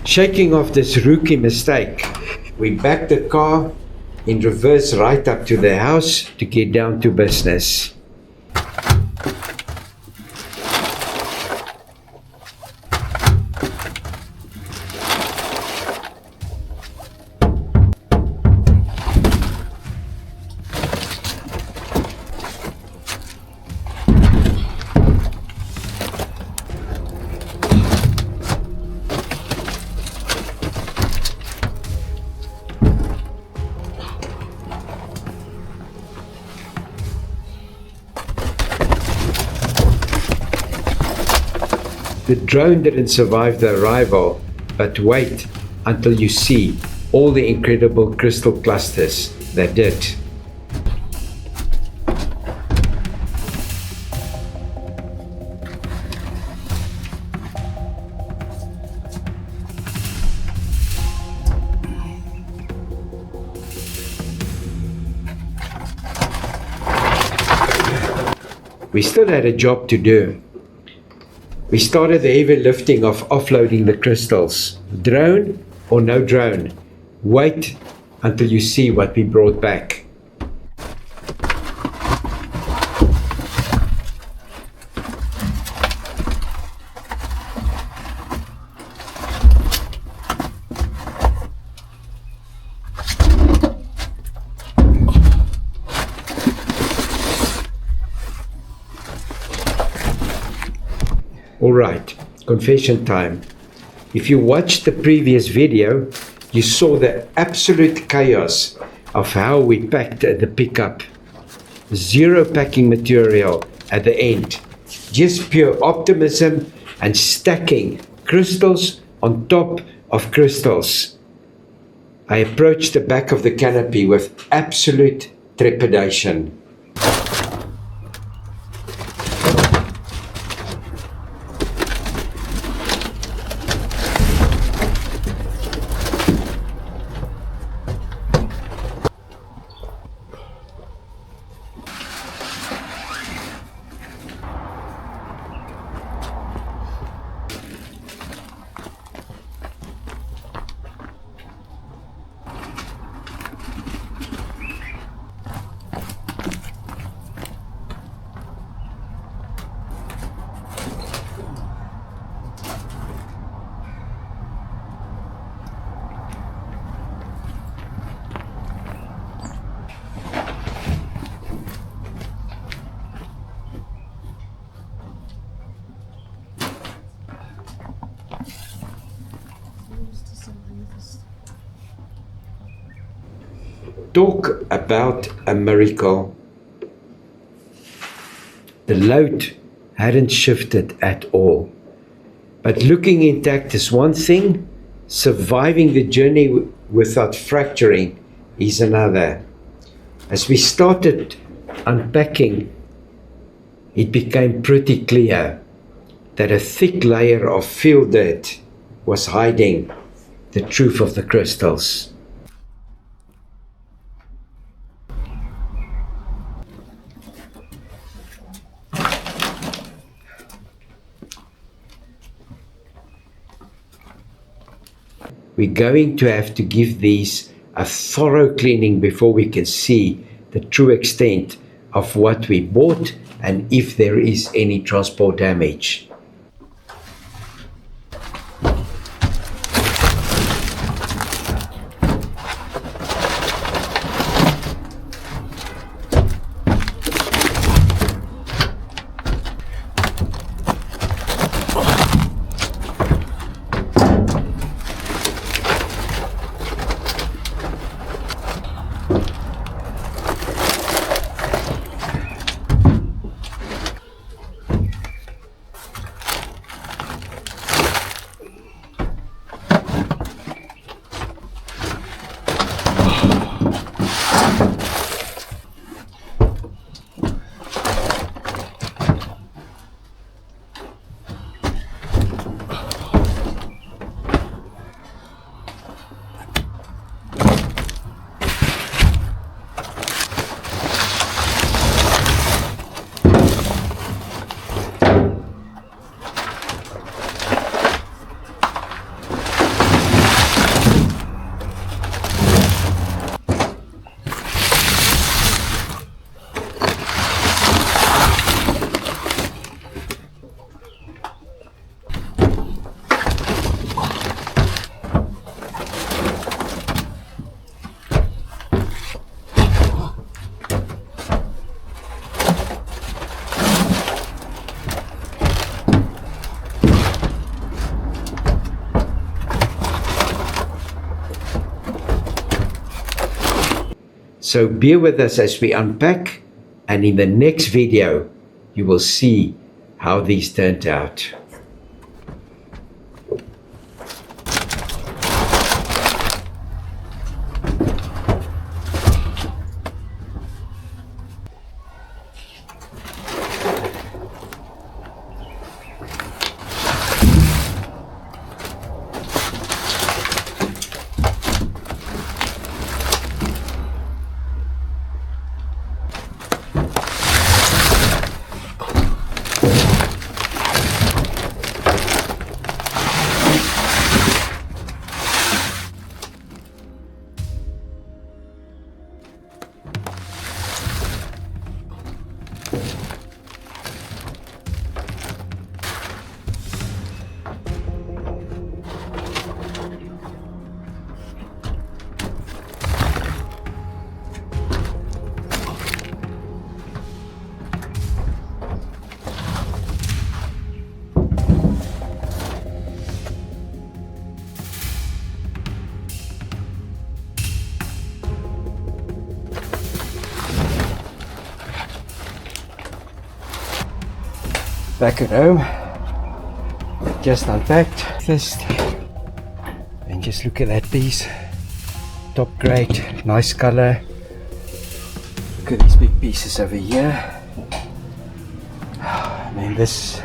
Shaking off this rookie mistake, we backed the car in reverse right up to the house to get down to business. The drone didn't survive the arrival, but wait until you see all the incredible crystal clusters that did. We still had a job to do. We started the heavy lifting of offloading the crystals. Drone or no drone, wait until you see what we brought back. Alright, confession time. If you watched the previous video, you saw the absolute chaos of how we packed the pickup. Zero packing material at the end. Just pure optimism and stacking crystals on top of crystals. I approached the back of the canopy with absolute trepidation. Talk about a miracle. The load hadn't shifted at all. But looking intact is one thing, surviving the journey without fracturing is another. As we started unpacking, it became pretty clear that a thick layer of field dirt was hiding the truth of the crystals. We're going to have to give these a thorough cleaning before we can see the true extent of what we bought and if there is any transport damage. So bear with us as we unpack, and in the next video you will see how these turned out. Back at home, just unpacked this, and just look at that piece. Top grade, nice color. Look at these big pieces over here. I mean, this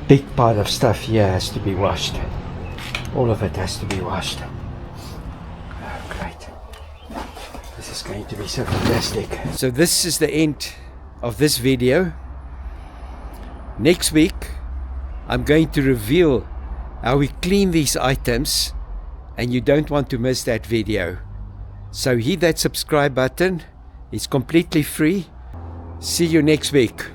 big pile of stuff here has to be washed. All of it has to be washed. Oh, great. This is going to be so fantastic. So this is the end of this video. Next week, I'm going to reveal how we clean these items, and you don't want to miss that video. So hit that subscribe button. It's completely free. See you next week.